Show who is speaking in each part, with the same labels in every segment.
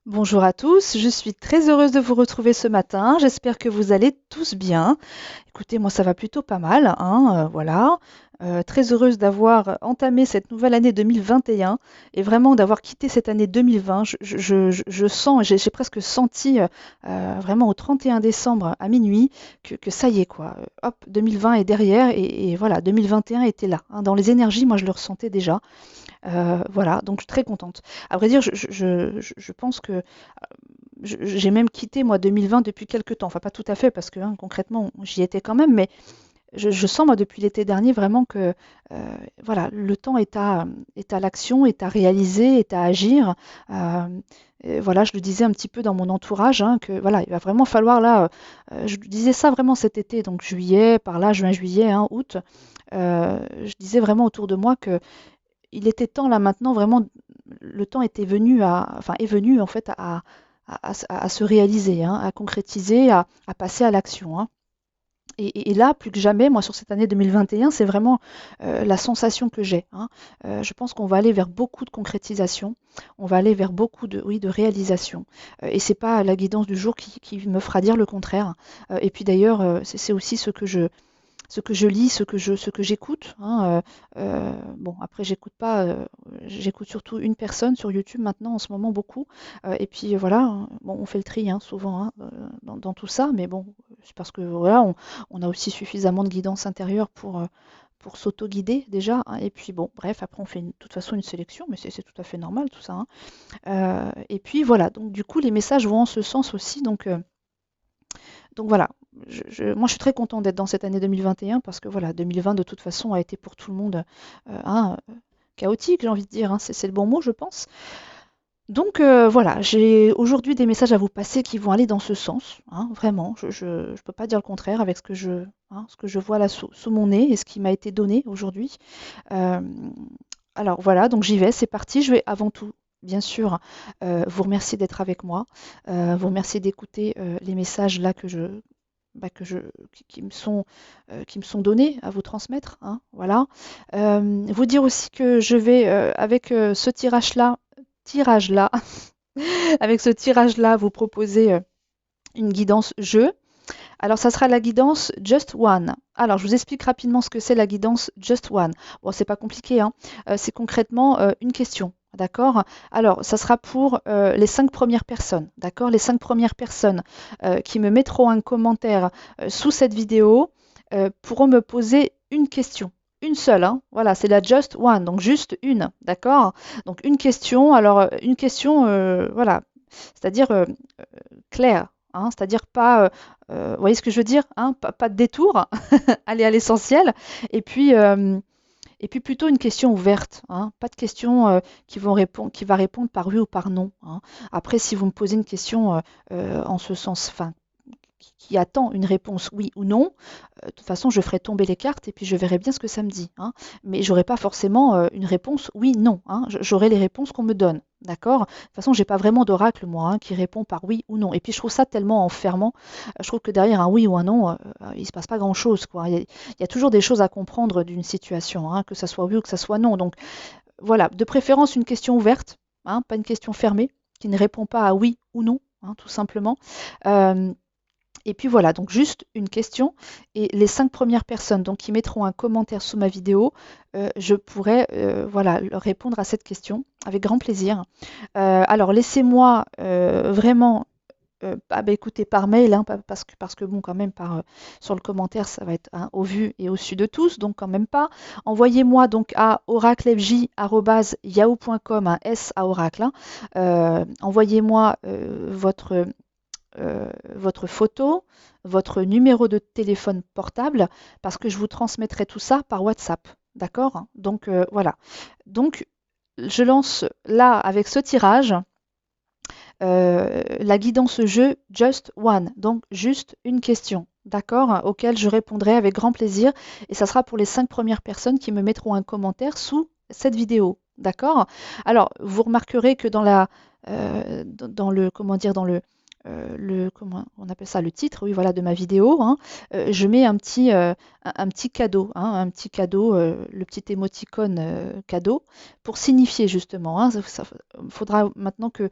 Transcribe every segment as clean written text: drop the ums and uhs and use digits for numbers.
Speaker 1: Bonjour à tous, je suis très heureuse de vous retrouver ce matin. J'espère que vous allez tous bien. Écoutez, moi ça va plutôt pas mal, hein, voilà. Très heureuse d'avoir entamé cette nouvelle année 2021 et vraiment d'avoir quitté cette année 2020. Je sens, j'ai presque senti vraiment au 31 décembre à minuit que ça y est quoi. Hop, 2020 est derrière et voilà, 2021 était là, hein. Dans les énergies, moi je le ressentais déjà. Voilà, donc je suis très contente. À vrai dire, je pense que j'ai même quitté moi 2020 depuis quelques temps. Enfin, pas tout à fait parce que hein, concrètement, j'y étais quand même, mais je sens moi depuis l'été dernier vraiment que voilà, le temps est à l'action, est à réaliser, est à agir. Euh, et voilà, je le disais un petit peu dans mon entourage, hein, que voilà, il va vraiment falloir là. Je disais ça vraiment cet été, donc juillet, par là, juin, juillet, hein, août. Je disais vraiment autour de moi que il était temps là maintenant vraiment, le temps était venu à, enfin est venu en fait à se réaliser, hein, à concrétiser, à passer à l'action, hein. Et là, plus que jamais, moi sur cette année 2021, c'est vraiment la sensation que j'ai, hein. Je pense qu'on va aller vers beaucoup de concrétisation, on va aller vers beaucoup de, oui, de réalisation. Et c'est pas la guidance du jour qui me fera dire le contraire. Et puis d'ailleurs, c'est aussi ce que je lis, ce que j'écoute, hein, bon, après, j'écoute pas, j'écoute surtout une personne sur YouTube maintenant, en ce moment, beaucoup. Et puis voilà, hein, bon, on fait le tri hein, souvent hein, dans tout ça, mais bon, c'est parce que voilà, on a aussi suffisamment de guidance intérieure pour s'auto-guider déjà, hein. Et puis bon, bref, après, on fait de toute façon une sélection, mais c'est tout à fait normal tout ça, hein. Et puis voilà, donc du coup, les messages vont en ce sens aussi, donc voilà, moi je suis très contente d'être dans cette année 2021 parce que voilà, 2020 de toute façon a été pour tout le monde hein, chaotique, j'ai envie de dire, hein, c'est le bon mot, je pense. Donc voilà, j'ai aujourd'hui des messages à vous passer qui vont aller dans ce sens, hein, vraiment. Je peux pas dire le contraire avec ce que je vois là sous mon nez et ce qui m'a été donné aujourd'hui. Euh, alors voilà, donc j'y vais, c'est parti. Je vais avant tout, bien sûr, vous remercier d'être avec moi, vous remercier d'écouter les messages là que je, qui me sont donnés à vous transmettre, hein, voilà. Vous dire aussi que je vais, avec ce tirage-là, avec ce tirage-là, vous proposer une guidance jeu. Alors, ça sera la guidance Just One. Alors, je vous explique rapidement ce que c'est la guidance Just One. Bon, c'est pas compliqué, hein. C'est concrètement une question. D'accord. Alors, ça sera pour les 5 premières personnes. D'accord. Les 5 premières personnes qui me mettront un commentaire sous cette vidéo pourront me poser une question. Une seule, hein. Voilà, c'est la Just One, donc juste une. D'accord. Donc, une question. Alors, une question, voilà, c'est-à-dire claire, hein, c'est-à-dire pas, vous voyez ce que je veux dire, hein, pas de détour, aller à l'essentiel. Et puis, euh, et puis plutôt une question ouverte, hein, pas de question qui va répondre par oui ou par non, hein. Après, si vous me posez une question en ce sens, enfin, qui attend une réponse oui ou non, de toute façon, je ferai tomber les cartes et puis je verrai bien ce que ça me dit, hein. Mais j'aurai pas forcément une réponse oui, non, hein. J'aurai les réponses qu'on me donne. D'accord. De toute façon, j'ai pas vraiment d'oracle, moi, hein, qui répond par oui ou non. Et puis, je trouve ça tellement enfermant. Je trouve que derrière un oui ou un non, il se passe pas grand-chose, quoi. Il y a toujours des choses à comprendre d'une situation, hein, que ça soit oui ou que ça soit non. Donc, voilà. De préférence, une question ouverte, hein, pas une question fermée, qui ne répond pas à oui ou non, hein, tout simplement. Euh, et puis voilà, donc juste une question. Et les 5 premières personnes donc, qui mettront un commentaire sous ma vidéo, je pourrai voilà, leur répondre à cette question avec grand plaisir. Alors laissez-moi vraiment, ah bah, écoutez, par mail, hein, parce que bon, quand même, sur le commentaire, ça va être hein, au vu et au su de tous, donc quand même pas. Envoyez-moi donc à oraclefj@yahoo.com, un S à oracle, hein. Envoyez-moi votre photo, votre numéro de téléphone portable, parce que je vous transmettrai tout ça par WhatsApp. D'accord. Donc voilà. Donc je lance là avec ce tirage la guidance jeu Just One, donc juste une question. D'accord, auquel je répondrai avec grand plaisir. Et ça sera pour les 5 premières personnes qui me mettront un commentaire sous cette vidéo. D'accord. Alors, vous remarquerez que dans le, comment dire, dans comment on appelle ça, le titre, oui, voilà, de ma vidéo, hein, je mets un petit cadeau, hein, un petit cadeau, le petit émoticône cadeau, pour signifier justement, hein. Faudra maintenant que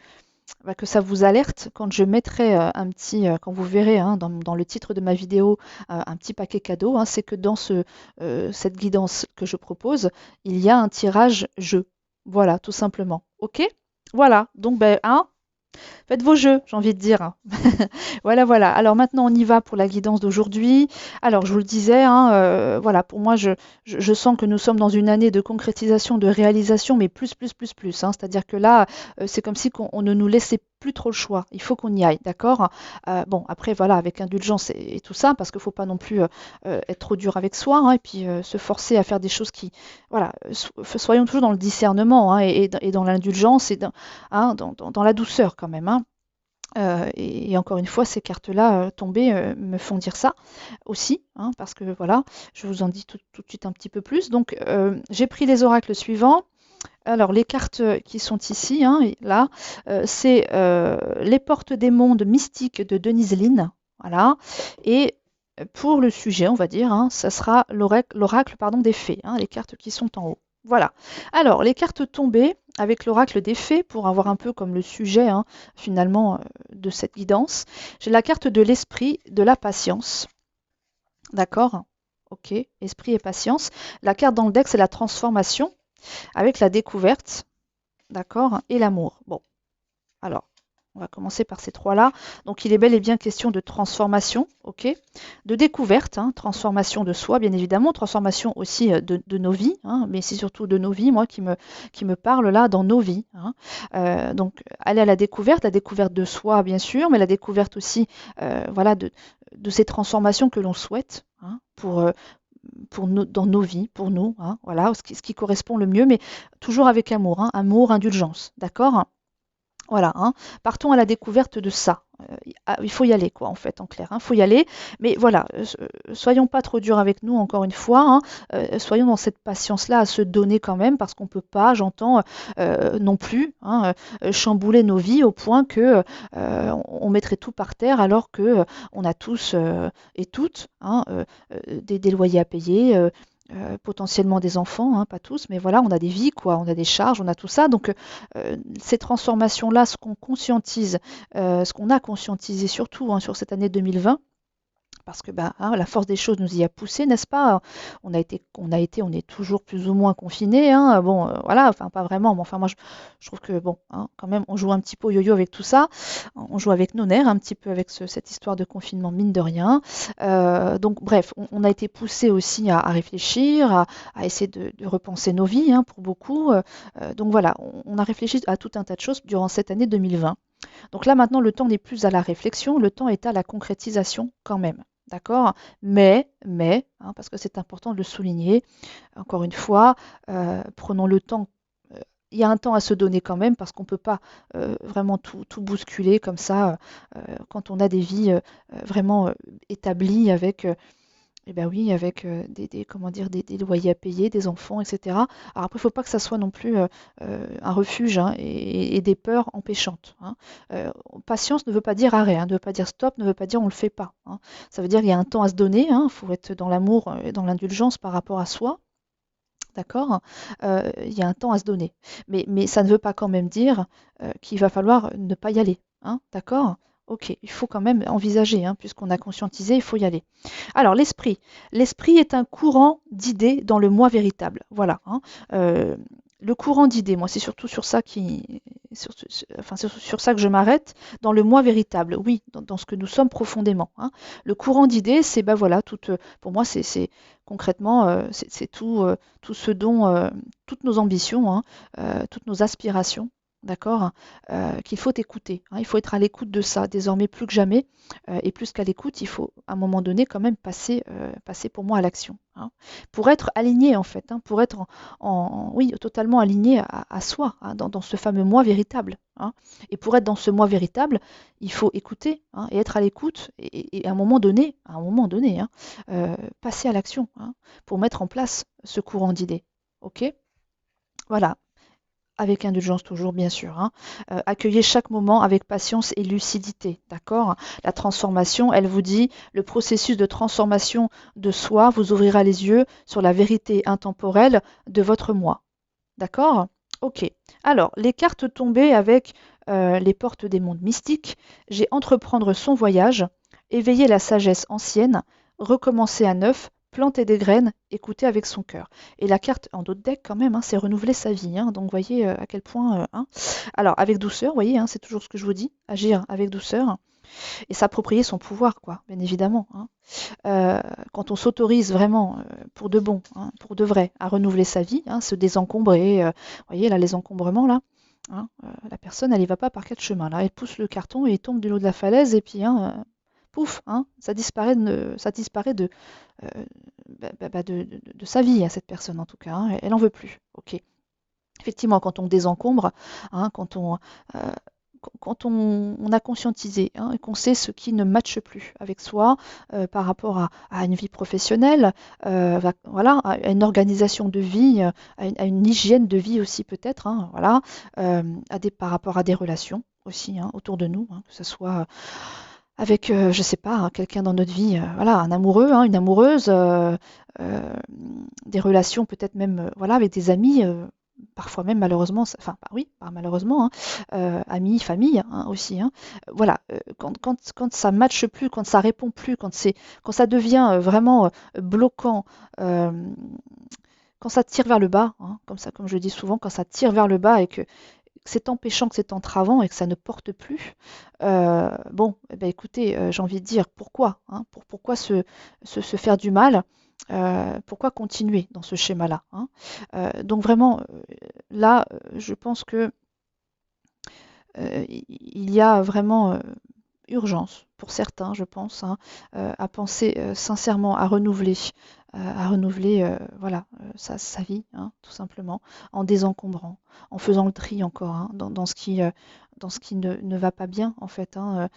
Speaker 1: que ça vous alerte quand je mettrai un petit, quand vous verrez hein, dans le titre de ma vidéo un petit paquet cadeau, hein, c'est que dans cette guidance que je propose, il y a un tirage jeu. Voilà, tout simplement. OK? Voilà, donc ben, hein, faites vos jeux, j'ai envie de dire, hein. Voilà, voilà. Alors maintenant, on y va pour la guidance d'aujourd'hui. Alors, je vous le disais, hein, voilà, pour moi, je sens que nous sommes dans une année de concrétisation, de réalisation, mais plus, hein. C'est-à-dire que là, c'est comme si on ne nous laissait plus trop le choix. Il faut qu'on y aille, d'accord? Bon, après, voilà, avec indulgence et tout ça, parce qu'il ne faut pas non plus être trop dur avec soi, hein, et puis se forcer à faire des choses qui, voilà, soyons toujours dans le discernement, hein, et dans l'indulgence et hein, dans la douceur quand même, hein. Et encore une fois, ces cartes-là tombées me font dire ça aussi, hein, parce que voilà, je vous en dis tout de suite un petit peu plus. Donc, j'ai pris les oracles suivants. Alors, les cartes qui sont ici, hein, là, c'est les portes des mondes mystiques de Denise Lynn. Voilà. Et pour le sujet, on va dire, hein, ça sera l'oracle pardon, des fées, hein, les cartes qui sont en haut. Voilà. Alors, les cartes tombées avec l'oracle des fées, pour avoir un peu comme le sujet, hein, finalement, de cette guidance. J'ai la carte de l'esprit, de la patience. D'accord? Ok, esprit et patience. La carte dans le deck, c'est la transformation, avec la découverte, d'accord? Et l'amour. Bon, alors, on va commencer par ces trois-là. Donc, il est bel et bien question de transformation, ok? De découverte, hein, transformation de soi, bien évidemment, transformation aussi de nos vies, hein, mais c'est surtout de nos vies, moi, qui me parle là, dans nos vies, hein. Donc, aller à la découverte de soi, bien sûr, mais la découverte aussi, voilà, de ces transformations que l'on souhaite, hein, dans nos vies, pour nous, hein, voilà, ce qui correspond le mieux, mais toujours avec amour, hein, amour, indulgence, d'accord? Voilà, hein. Partons à la découverte de ça. Il faut y aller, quoi, en fait, en clair, hein. Il faut y aller, mais voilà, soyons pas trop durs avec nous, encore une fois, hein. Soyons dans cette patience-là à se donner quand même, parce qu'on peut pas, j'entends, non plus, hein, chambouler nos vies au point que on mettrait tout par terre, alors que on a tous et toutes hein, des loyers à payer. Potentiellement des enfants, hein, pas tous, mais voilà, on a des vies, quoi, on a des charges, on a tout ça. Donc, ces transformations-là, ce qu'on conscientise, ce qu'on a conscientisé surtout hein, sur cette année 2020, parce que bah, hein, la force des choses nous y a poussé, n'est-ce pas? On est toujours plus ou moins confinés, hein. Bon, voilà, enfin pas vraiment, mais enfin moi je trouve que bon, hein, quand même, on joue un petit peu au yo-yo avec tout ça, on joue avec nos nerfs un petit peu avec cette histoire de confinement mine de rien. Donc bref, on a été poussé aussi à réfléchir, à essayer de repenser nos vies hein, pour beaucoup. Donc voilà, on a réfléchi à tout un tas de choses durant cette année 2020. Donc là maintenant, le temps n'est plus à la réflexion, le temps est à la concrétisation quand même. D'accord? Hein, parce que c'est important de le souligner, encore une fois, prenons le temps. Il y a un temps à se donner quand même, parce qu'on ne peut pas vraiment tout bousculer comme ça, quand on a des vies vraiment établies avec eh ben oui, avec comment dire, des loyers à payer, des enfants, etc. Alors après, il ne faut pas que ça soit non plus un refuge hein, et des peurs empêchantes, hein. Euh, Patience ne veut pas dire arrêt, hein, ne veut pas dire stop, ne veut pas dire on ne le fait pas, hein. Ça veut dire qu'il y a un temps à se donner, il faut être dans l'amour et dans l'indulgence par rapport à soi. D'accord? Il y a un temps à se donner. Mais ça ne veut pas quand même dire qu'il va falloir ne pas y aller, hein. D'accord? Ok, il faut quand même envisager, hein, puisqu'on a conscientisé, il faut y aller. Alors, l'esprit. L'esprit est un courant d'idées dans le moi véritable. Voilà, hein. Euh, le courant d'idées, moi, c'est surtout sur ça enfin, sur ça que je m'arrête, dans le moi véritable, oui, dans ce que nous sommes profondément, hein. Le courant d'idées, c'est, ben voilà, pour moi, c'est concrètement, c'est tout ce dont, toutes nos ambitions, hein, toutes nos aspirations, d'accord, qu'il faut écouter, hein. Il faut être à l'écoute de ça, désormais plus que jamais, et plus qu'à l'écoute, il faut à un moment donné quand même passer pour moi à l'action, hein, pour être aligné en fait, hein, pour être oui, totalement aligné à soi, hein, dans ce fameux moi véritable, hein. Et pour être dans ce moi véritable, il faut écouter hein, et être à l'écoute et à un moment donné, hein, passer à l'action hein, pour mettre en place ce courant d'idées. Ok? Voilà, avec indulgence toujours, bien sûr, hein. Accueillez chaque moment avec patience et lucidité, d'accord? La transformation, elle vous dit, le processus de transformation de soi vous ouvrira les yeux sur la vérité intemporelle de votre moi. D'accord? Ok. Alors, les cartes tombées avec les portes des mondes mystiques. J'ai entreprendre son voyage, éveiller la sagesse ancienne, recommencer à neuf, planter des graines, écouter avec son cœur. Et la carte en dos de deck, quand même, hein, c'est renouveler sa vie. Hein. Donc, vous voyez à quel point. Hein. Alors, avec douceur, vous voyez, hein, c'est toujours ce que je vous dis, agir avec douceur et s'approprier son pouvoir, quoi, bien évidemment. Hein. Euh, quand on s'autorise vraiment, pour de bon, hein, pour de vrai, à renouveler sa vie, hein, se désencombrer, vous voyez là les encombrements là, hein, la personne elle y va pas par quatre chemins là, elle pousse le carton et il tombe du haut de la falaise et puis hein, pouf, hein, ça disparaît euh, de sa vie à cette personne en tout cas, hein, elle en veut plus. Ok. Effectivement, quand on désencombre, hein, euh, quand on a conscientisé hein, et qu'on sait ce qui ne matche plus avec soi par rapport à une vie professionnelle, voilà, à une organisation de vie, à une hygiène de vie aussi peut-être, hein, voilà, par rapport à des relations aussi hein, autour de nous, hein, que ce soit avec, je sais pas, hein, quelqu'un dans notre vie, voilà, un amoureux, hein, une amoureuse, euh, des relations peut-être même, voilà, avec des amis. Parfois même malheureusement, enfin bah oui, pas malheureusement, hein, amis, famille hein, aussi. Hein. Voilà, quand ça ne matche plus, quand ça répond plus, quand ça devient vraiment bloquant, euh, quand ça tire vers le bas, hein, comme ça, comme je dis souvent, quand ça tire vers le bas et que c'est empêchant, que c'est entravant et que ça ne porte plus, bon, eh ben, écoutez, j'ai envie de dire pourquoi, hein, pourquoi se faire du mal, pourquoi continuer dans ce schéma-là, hein. Donc vraiment, là, je pense que il y a vraiment urgence pour certains, je pense, hein, à penser sincèrement à renouveler voilà, sa vie, hein, tout simplement, en désencombrant, en faisant le tri encore hein, dans ce qui ne va pas bien, en fait. Hein,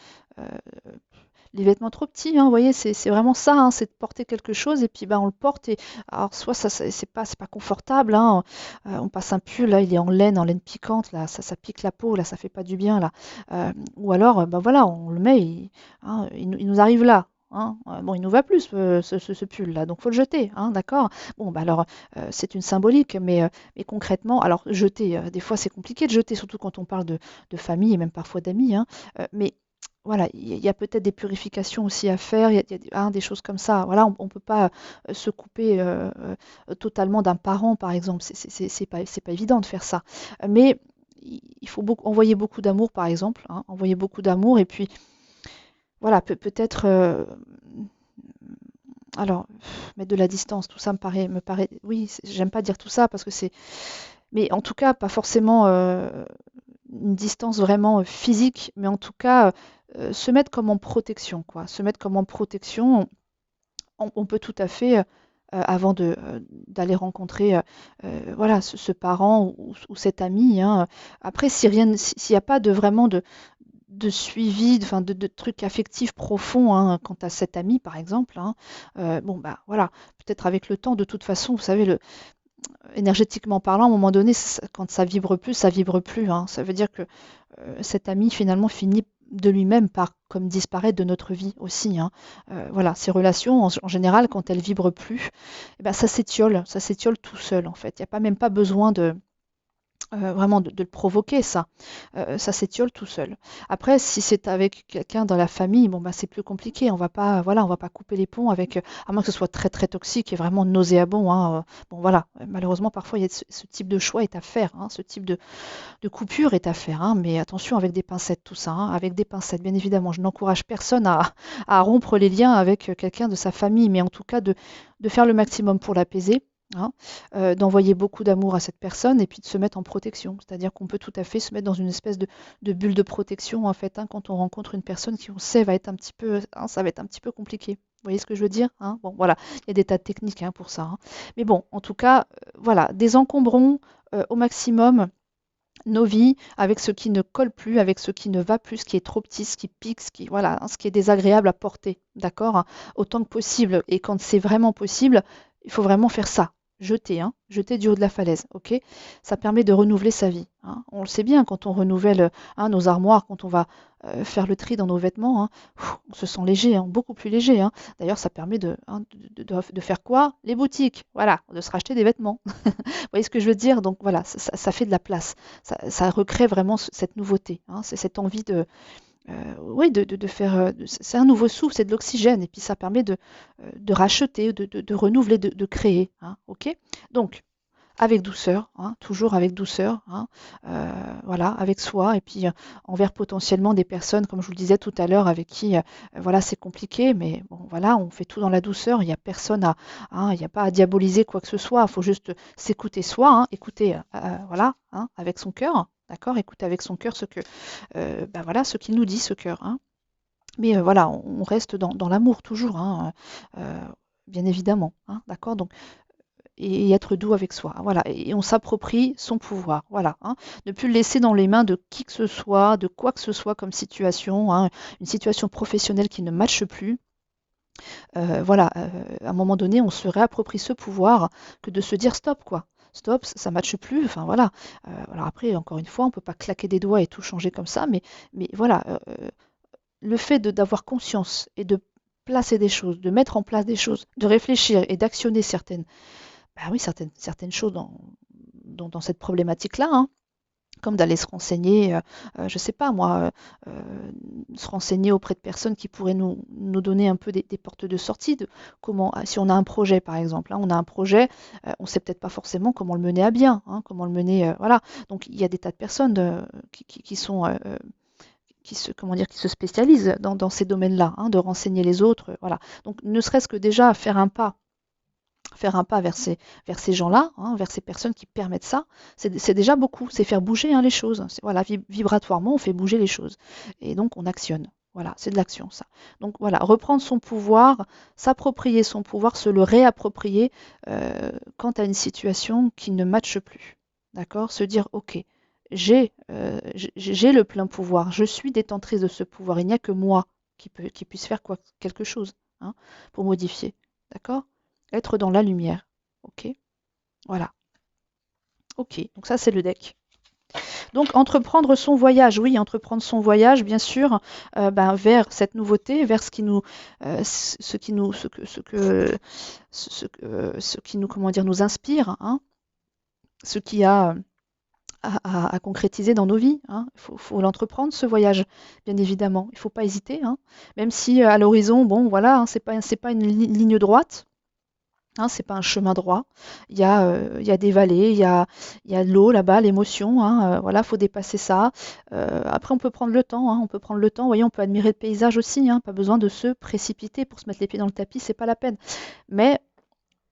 Speaker 1: les vêtements trop petits, hein, vous voyez, c'est vraiment ça, hein, c'est de porter quelque chose et puis ben, on le porte et alors soit c'est pas confortable, hein, on passe un pull, là, il est en laine piquante, là, ça pique la peau, là, ça fait pas du bien, là. Ou alors, ben voilà, on le met, hein, il nous arrive là. Hein. Bon, il nous va plus ce pull-là, donc faut le jeter, hein, d'accord? Bon, bah alors c'est une symbolique, mais concrètement, alors jeter, des fois c'est compliqué de jeter, surtout quand on parle de famille et même parfois d'amis, hein, mais voilà, il y a peut-être des purifications aussi à faire, il y a hein, des choses comme ça. Voilà, on ne peut pas se couper totalement d'un parent, par exemple. C'est pas évident de faire ça. Mais il faut envoyer beaucoup d'amour, par exemple. Hein, envoyer beaucoup d'amour. Et puis, voilà, peut-être. Alors, mettre de la distance, tout ça me paraît. Oui, j'aime pas dire tout ça parce que c'est. Mais en tout cas, pas forcément une distance vraiment physique, mais en tout cas, se mettre comme en protection, quoi. Se mettre comme en protection, on peut tout à fait, avant d'aller rencontrer voilà, ce parent ou cet ami, hein. Après, s'il n'y a pas vraiment de suivi, enfin, de trucs affectifs profonds hein, quant à cet ami, par exemple, hein, bon, bah voilà, peut-être avec le temps, de toute façon, vous savez, énergétiquement parlant, à un moment donné, quand ça vibre plus. Hein. Ça veut dire que cet ami finalement finit de lui-même par comme disparaître de notre vie aussi. Hein. Voilà, ces relations en général, quand elles vibrent plus, eh ben, ça s'étiole tout seul en fait. Il n'y a pas même pas besoin vraiment de le provoquer, ça. Ça s'étiole tout seul. Après, si c'est avec quelqu'un dans la famille, bon, bah, c'est plus compliqué. On va pas couper les ponts avec, à moins que ce soit très, très toxique et vraiment nauséabond. Hein. Bon, voilà. Malheureusement, parfois, il y a ce type de choix est à faire, hein, ce type de coupure est à faire. Hein, mais attention avec des pincettes, tout ça. Hein, avec des pincettes, bien évidemment. Je n'encourage personne à rompre les liens avec quelqu'un de sa famille, mais en tout cas de faire le maximum pour l'apaiser. Hein, d'envoyer beaucoup d'amour à cette personne et puis de se mettre en protection. C'est-à-dire qu'on peut tout à fait se mettre dans une espèce de bulle de protection en fait hein, quand on rencontre une personne qui on sait va être un petit peu, hein, ça va être un petit peu compliqué. Vous voyez ce que je veux dire hein. Bon, voilà, il y a des tas de techniques hein, pour ça. Hein. Mais bon, en tout cas, voilà, désencombrons au maximum nos vies avec ce qui ne colle plus, avec ce qui ne va plus, ce qui est trop petit, ce qui pique, voilà, hein, ce qui est désagréable à porter, d'accord hein, autant que possible. Et quand c'est vraiment possible, il faut vraiment faire ça. jeter, hein, jeter du haut de la falaise, ok? Ça permet de renouveler sa vie, hein. On le sait bien quand on renouvelle hein, nos armoires, quand on va faire le tri dans nos vêtements, hein, on se sent léger, hein, beaucoup plus léger, hein. D'ailleurs, ça permet hein, de faire quoi? Les boutiques, voilà, de se racheter des vêtements. Vous voyez ce que je veux dire? Donc voilà, ça fait de la place. Ça recrée vraiment cette nouveauté, hein, c'est cette envie oui, de faire. C'est un nouveau souffle, c'est de l'oxygène, et puis ça permet de racheter, de renouveler, de créer, hein, ok? Donc, avec douceur, hein, toujours avec douceur, hein, voilà, avec soi, et puis envers potentiellement des personnes, comme je vous le disais tout à l'heure, avec qui, voilà, c'est compliqué, mais bon, voilà, on fait tout dans la douceur, il n'y a personne hein, il n'y a pas à diaboliser quoi que ce soit, il faut juste s'écouter soi, hein, écouter, voilà, hein, avec son cœur, d'accord, écouter avec son cœur ben voilà, ce qu'il nous dit, ce cœur, hein. Mais voilà, on reste dans l'amour toujours, hein, euh, bien évidemment, hein, d'accord? Donc, et être doux avec soi. Voilà, et on s'approprie son pouvoir. Voilà, hein. Ne plus le laisser dans les mains de qui que ce soit, de quoi que ce soit comme situation, hein, une situation professionnelle qui ne matche plus. Voilà, à un moment donné, on se réapproprie ce pouvoir que de se dire stop, quoi. Stop, ça ne matche plus. Enfin voilà. Alors après, encore une fois, on ne peut pas claquer des doigts et tout changer comme ça, mais voilà, le fait d'avoir conscience et de placer des choses, de mettre en place des choses, de réfléchir et d'actionner bah oui, certaines choses dans cette problématique-là, hein, comme d'aller se renseigner, je ne sais pas moi, se renseigner auprès de personnes qui pourraient nous donner un peu des portes de sortie, de comment, si on a un projet par exemple, hein, on a un projet, on ne sait peut-être pas forcément comment le mener à bien, hein, comment le mener, voilà. Donc il y a des tas de personnes qui sont comment dire, qui se spécialisent dans ces domaines-là, hein, de renseigner les autres, voilà. Donc ne serait-ce que déjà faire un pas vers ces gens-là, hein, vers ces personnes qui permettent ça, c'est déjà beaucoup, c'est faire bouger hein, les choses. Voilà, vibratoirement, on fait bouger les choses. Et donc, on actionne. Voilà, c'est de l'action, ça. Donc voilà, reprendre son pouvoir, s'approprier son pouvoir, se le réapproprier quant à une situation qui ne matche plus. D'accord? Se dire, ok, j'ai le plein pouvoir, je suis détentrice de ce pouvoir, il n'y a que moi qui puisse faire quelque chose hein, pour modifier. D'accord? Être dans la lumière. Ok, voilà. Ok, donc ça c'est le deck. Donc entreprendre son voyage, oui, entreprendre son voyage, bien sûr, ben, vers cette nouveauté, vers ce qui nous, ce qui nous, comment dire, nous inspire, hein, ce qui a à concrétiser dans nos vies, hein. Faut l'entreprendre ce voyage, bien évidemment. Il ne faut pas hésiter, hein. Même si à l'horizon, bon, voilà, hein, c'est pas une ligne droite. Hein, c'est pas un chemin droit. Il y a des vallées, il y a de l'eau là-bas, l'émotion. Hein, voilà, faut dépasser ça. Après, on peut prendre le temps. Hein, on peut prendre le temps. Vous voyez, on peut admirer le paysage aussi. Hein, pas besoin de se précipiter pour se mettre les pieds dans le tapis, c'est pas la peine. Mais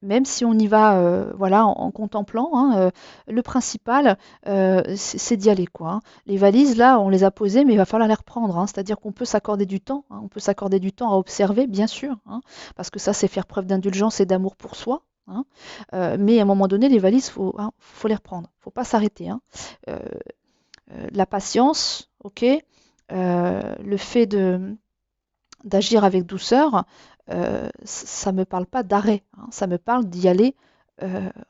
Speaker 1: même si on y va voilà, en contemplant, hein, le principal, c'est d'y aller, quoi, hein. Les valises, là, on les a posées, mais il va falloir les reprendre, hein. C'est-à-dire qu'on peut s'accorder du temps, hein, on peut s'accorder du temps à observer, bien sûr, hein, parce que ça, c'est faire preuve d'indulgence et d'amour pour soi. Hein. Mais à un moment donné, les valises, faut les reprendre. Faut pas s'arrêter. Hein. Euh, la patience, ok. Le fait d'agir avec douceur, ça ne me parle pas d'arrêt, hein, ça me parle d'y aller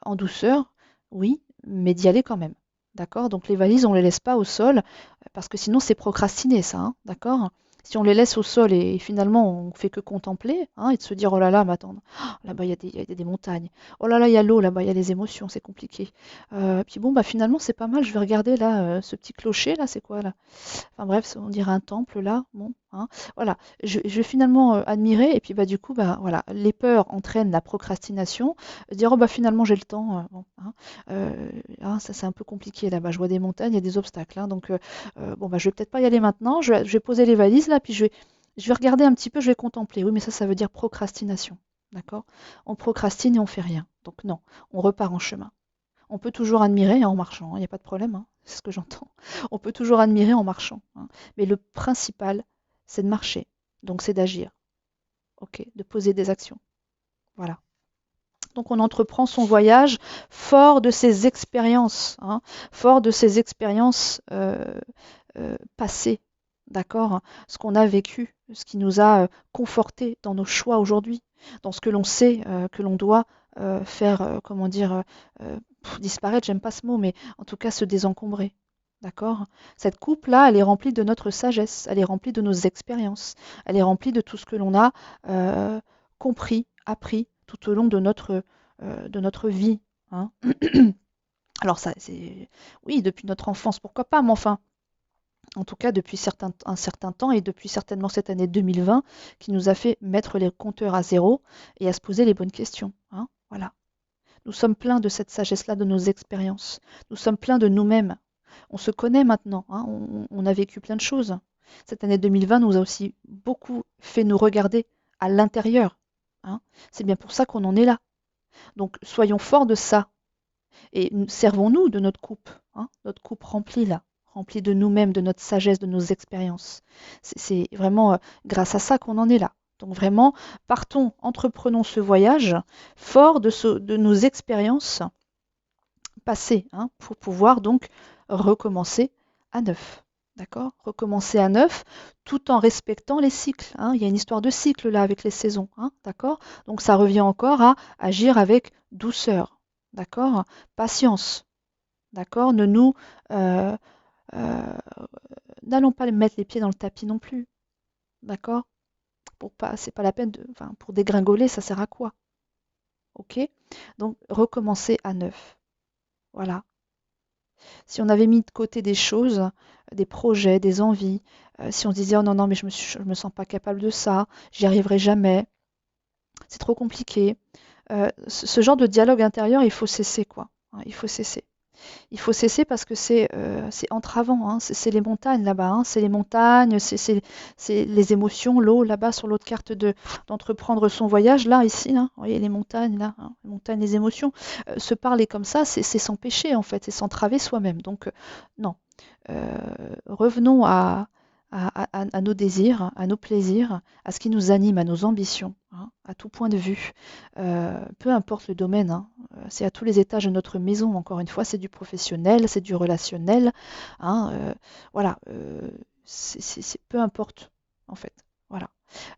Speaker 1: en douceur, oui, mais d'y aller quand même. D'accord? Donc les valises, on ne les laisse pas au sol, parce que sinon c'est procrastiner ça, hein, d'accord? Si on les laisse au sol et finalement on fait que contempler, hein, et de se dire oh là là, mais attends, là-bas il y a des montagnes, oh là là il y a l'eau, là-bas il y a les émotions, c'est compliqué. Puis bon bah finalement c'est pas mal, je vais regarder là ce petit clocher là, c'est quoi là? Enfin bref, on dirait un temple là, bon, hein. Voilà, je vais finalement admirer et puis bah du coup bah voilà, les peurs entraînent la procrastination, dire oh bah finalement j'ai le temps, bon, hein, hein, ça c'est un peu compliqué là-bas, je vois des montagnes, il y a des obstacles, hein, donc bon bah je vais peut-être pas y aller maintenant, je vais poser les valises là, puis je vais regarder un petit peu, je vais contempler. Oui, mais ça veut dire procrastination, d'accord? On procrastine et on fait rien, donc non, on repart en chemin. On peut toujours admirer hein, en marchant, il n'y a pas de problème, hein, c'est ce que j'entends. On peut toujours admirer en marchant, hein. Mais le principal, c'est de marcher. Donc c'est d'agir, ok, de poser des actions. Voilà. Donc on entreprend son voyage fort de ses expériences, hein, fort de ses expériences passées, d'accord, hein, ce qu'on a vécu, ce qui nous a conforté dans nos choix aujourd'hui, dans ce que l'on sait que l'on doit faire, comment dire, disparaître, j'aime pas ce mot, mais en tout cas se désencombrer. D'accord? Cette coupe-là, elle est remplie de notre sagesse, elle est remplie de nos expériences, elle est remplie de tout ce que l'on a euh, compris, appris tout au long de notre vie. Hein. Alors ça, c'est oui, depuis notre enfance, pourquoi pas, mais enfin, en tout cas depuis un certain temps et depuis certainement cette année 2020 qui nous a fait mettre les compteurs à zéro et à se poser les bonnes questions. Hein. Voilà. Nous sommes pleins de cette sagesse-là, de nos expériences. Nous sommes pleins de nous-mêmes. On se connaît maintenant. Hein, on a vécu plein de choses. Cette année 2020 nous a aussi beaucoup fait nous regarder à l'intérieur. Hein. C'est bien pour ça qu'on en est là. Donc soyons forts de ça et servons-nous de notre coupe remplie là, remplie de nous-mêmes, de notre sagesse, de nos expériences. C'est vraiment grâce à ça qu'on en est là. Donc vraiment, partons, entreprenons ce voyage fort de nos expériences passées, hein, pour pouvoir donc recommencer à neuf. D'accord? Recommencer à neuf tout en respectant les cycles. Hein. Il y a une histoire de cycle là avec les saisons. Hein, d'accord? Donc ça revient encore à agir avec douceur. D'accord? Patience. D'accord? Euh, euh, n'allons pas mettre les pieds dans le tapis non plus. D'accord? C'est pas la peine enfin, pour dégringoler, ça sert à quoi? Ok? Donc recommencer à neuf. Voilà. Si on avait mis de côté des choses, des projets, des envies, si on se disait oh non, non, mais je me sens pas capable de ça, j'y arriverai jamais, c'est trop compliqué. Ce genre de dialogue intérieur, il faut cesser, quoi. Hein, il faut cesser. Il faut cesser parce que c'est entravant, hein. C'est les montagnes là-bas, hein. C'est les montagnes, c'est les émotions, l'eau là-bas sur l'autre carte d'entreprendre son voyage. Là, ici, là, vous voyez les montagnes, là, hein, les montagnes, les émotions. Se parler comme ça, c'est s'empêcher en fait, c'est s'entraver soi-même. Donc, non. Euh, revenons à nos désirs, à nos plaisirs, à ce qui nous anime, à nos ambitions, hein, à tout point de vue. Peu importe le domaine, hein, c'est à tous les étages de notre maison, encore une fois, c'est du professionnel, c'est du relationnel. Hein, voilà, peu importe, en fait. Voilà.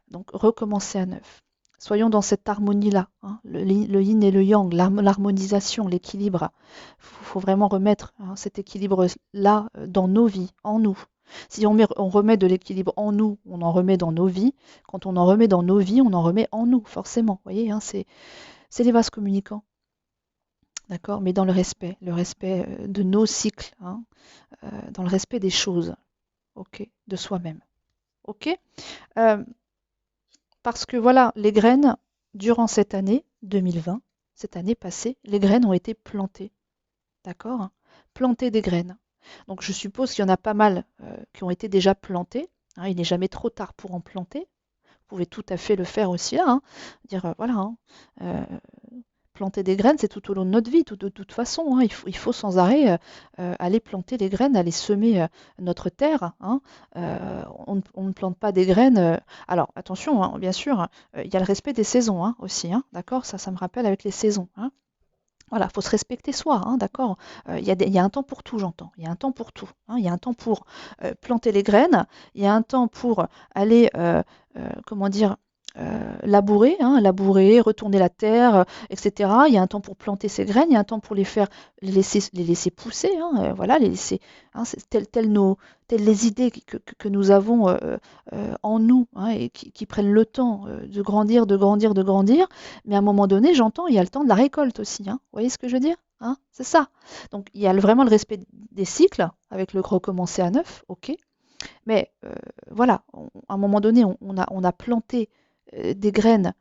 Speaker 1: Donc, recommencer à neuf. Soyons dans cette harmonie-là, hein, le yin et le yang, l'harmonisation, l'équilibre. Faut vraiment remettre, hein, cet équilibre-là dans nos vies, en nous. Si on remet de l'équilibre en nous, on en remet dans nos vies. Quand on en remet dans nos vies, on en remet en nous, forcément. Vous voyez, hein, c'est les vases communicants, d'accord? Mais dans le respect de nos cycles, hein, dans le respect des choses, ok, de soi-même, ok? Euh, Parce que voilà, les graines, durant cette année 2020, cette année passée, les graines ont été plantées. D'accord? Planter des graines. Donc je suppose qu'il y en a pas mal qui ont été déjà plantées. Hein, il n'est jamais trop tard pour en planter. Vous pouvez tout à fait le faire aussi là. Hein. Dire voilà, hein, euh, planter des graines, c'est tout au long de notre vie, de toute façon. Hein. Il faut sans arrêt aller planter les graines, aller semer notre terre. Hein. On ne plante pas des graines. Alors attention, hein, bien sûr, il y a le respect des saisons hein, aussi. Hein, d'accord? Ça me rappelle avec les saisons. Hein. Voilà, il faut se respecter soi, hein, d'accord? Il y a un temps pour tout, j'entends. Il y a un temps pour tout. Hein. Il y a un temps pour planter les graines. Il y a un temps pour aller, comment dire, labourer, hein, labourer, retourner la terre, etc. Il y a un temps pour planter ces graines. Il y a un temps pour les laisser pousser. Hein, voilà, les laisser, hein, c'est telles les idées que nous avons en nous hein, et qui prennent le temps de grandir, de grandir, de grandir. Mais à un moment donné, j'entends, il y a le temps de la récolte aussi. Hein. Vous voyez ce que je veux dire? Hein? C'est ça. Donc il y a vraiment le respect des cycles avec le recommencer à neuf, ok. Mais voilà, à un moment donné, on a planté des graines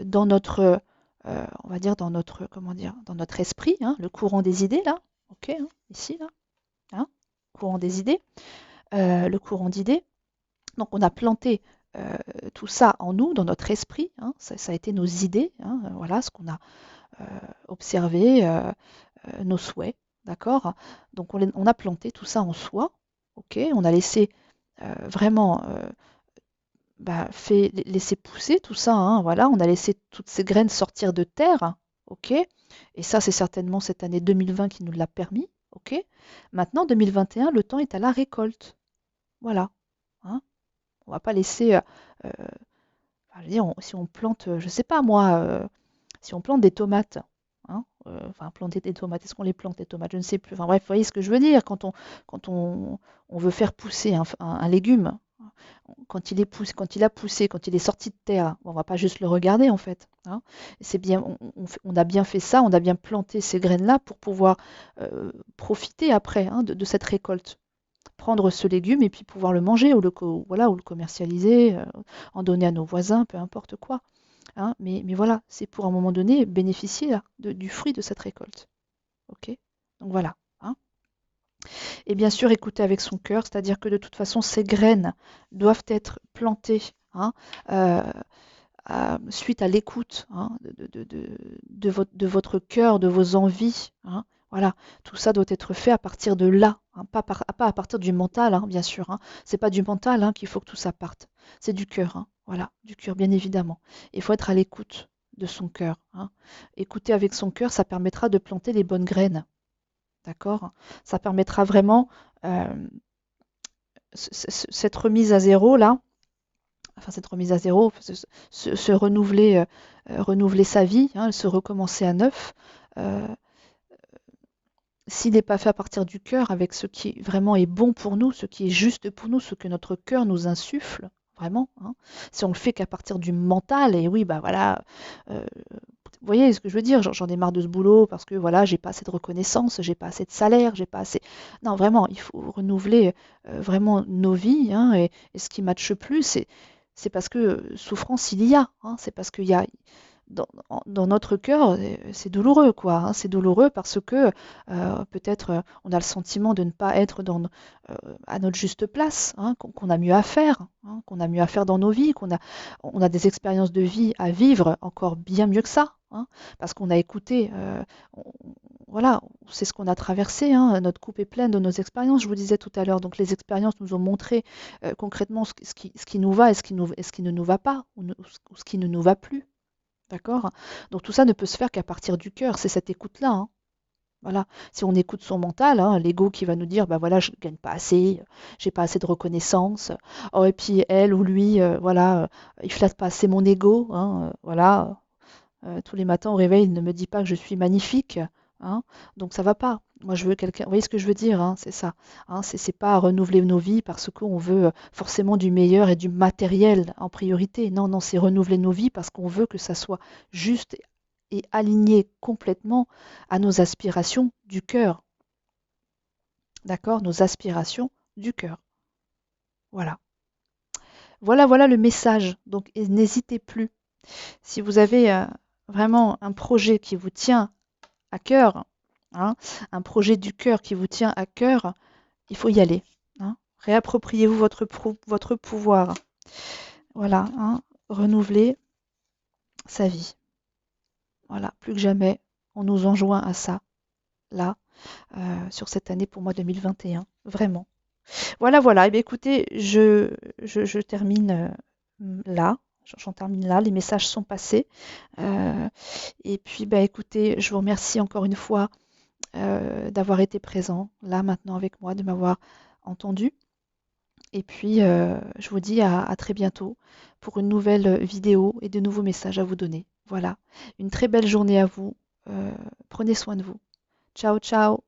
Speaker 1: dans notre, on va dire dans notre, comment dire, dans notre esprit, hein, le courant des idées là, ok, hein, ici là, hein, courant des idées, le courant d'idées. Donc on a planté tout ça en nous, dans notre esprit. Hein, ça a été nos idées, hein, voilà ce qu'on a observé, nos souhaits, d'accord. Donc on a planté tout ça en soi, ok. On a laissé vraiment laisser pousser tout ça, hein, voilà. On a laissé toutes ces graines sortir de terre, ok. Et ça c'est certainement cette année 2020 qui nous l'a permis, ok. Maintenant 2021, le temps est à la récolte, voilà. Hein. On va pas laisser, enfin, je veux dire, si on plante, je sais pas moi, Si on plante des tomates, hein, enfin planter des tomates, est-ce qu'on les plante les tomates? Je ne sais plus. Enfin bref, vous voyez ce que je veux dire quand on veut faire pousser un légume, quand il est poussé, quand il a poussé, quand il est sorti de terre, on va pas juste le regarder en fait, hein. C'est bien, on a bien fait ça, on a bien planté ces graines-là pour pouvoir profiter après, hein, de cette récolte. Prendre ce légume et puis pouvoir le manger voilà, ou le commercialiser, en donner à nos voisins, peu importe quoi, hein. Mais voilà, c'est pour à un moment donné bénéficier là, du fruit de cette récolte. Ok? Donc voilà, hein. Et bien sûr, écouter avec son cœur, c'est-à-dire que de toute façon, ces graines doivent être plantées, hein, euh, suite à l'écoute, hein, de votre cœur, de vos envies, hein. Voilà, tout ça doit être fait à partir de là, hein, pas à partir du mental, hein, bien sûr, hein. C'est pas du mental, hein, qu'il faut que tout ça parte, c'est du cœur, hein. Voilà, du cœur, bien évidemment. Il faut être à l'écoute de son cœur, hein. Écouter avec son cœur, ça permettra de planter les bonnes graines, d'accord? Ça permettra vraiment euh, cette remise à zéro là, enfin cette remise à zéro, se renouveler, renouveler sa vie, hein, se recommencer à neuf. euh, S'il n'est pas fait à partir du cœur, avec ce qui vraiment est bon pour nous, ce qui est juste pour nous, ce que notre cœur nous insuffle, vraiment, hein. Si on le fait qu'à partir du mental, et oui, bah voilà, vous voyez ce que je veux dire, j'en ai marre de ce boulot parce que voilà, j'ai pas assez de reconnaissance, j'ai pas assez de salaire, j'ai pas assez. Non, vraiment, il faut renouveler vraiment nos vies, hein, et ce qui matche plus, c'est parce que souffrance il y a, hein, c'est parce qu'il y a dans notre cœur, c'est douloureux, quoi, hein. C'est douloureux parce que peut-être on a le sentiment de ne pas être à notre juste place, hein, qu'on a mieux à faire, hein, qu'on a mieux à faire dans nos vies, on a des expériences de vie à vivre encore bien mieux que ça, hein, parce qu'on a écouté, voilà, c'est ce qu'on a traversé, hein, notre coupe est pleine de nos expériences, je vous disais tout à l'heure. Donc les expériences nous ont montré concrètement ce qui nous va et ce qui ne nous va pas, ou ce qui ne nous va plus. D'accord? Donc tout ça ne peut se faire qu'à partir du cœur, c'est cette écoute-là, hein. Voilà. Si on écoute son mental, hein, l'ego qui va nous dire, bah voilà, je gagne pas assez, j'ai pas assez de reconnaissance. Oh, et puis elle ou lui, voilà, il flatte pas assez mon ego, hein, voilà. Tous les matins au réveil, il ne me dit pas que je suis magnifique, hein, donc ça va pas. Moi, je veux quelqu'un. Vous voyez ce que je veux dire, hein, c'est ça. Hein, c'est pas renouveler nos vies parce qu'on veut forcément du meilleur et du matériel en priorité. Non, non, c'est renouveler nos vies parce qu'on veut que ça soit juste et aligné complètement à nos aspirations du cœur. D'accord? Nos aspirations du cœur. Voilà. Voilà le message. Donc, n'hésitez plus. Si vous avez vraiment un projet qui vous tient à cœur, hein, un projet du cœur qui vous tient à cœur, il faut y aller, hein. Réappropriez-vous votre pouvoir. Voilà, hein, renouveler sa vie. Voilà, plus que jamais, on nous enjoint à ça, là, sur cette année pour moi 2021. Vraiment. Voilà. Eh bien, écoutez, je termine là. J'en termine là. Les messages sont passés. Euh, et puis, bah, écoutez, je vous remercie encore une fois d'avoir été présent là maintenant avec moi, de m'avoir entendu. Et puis, je vous dis à très bientôt pour une nouvelle vidéo et de nouveaux messages à vous donner. Voilà, une très belle journée à vous. Prenez soin de vous. Ciao, ciao.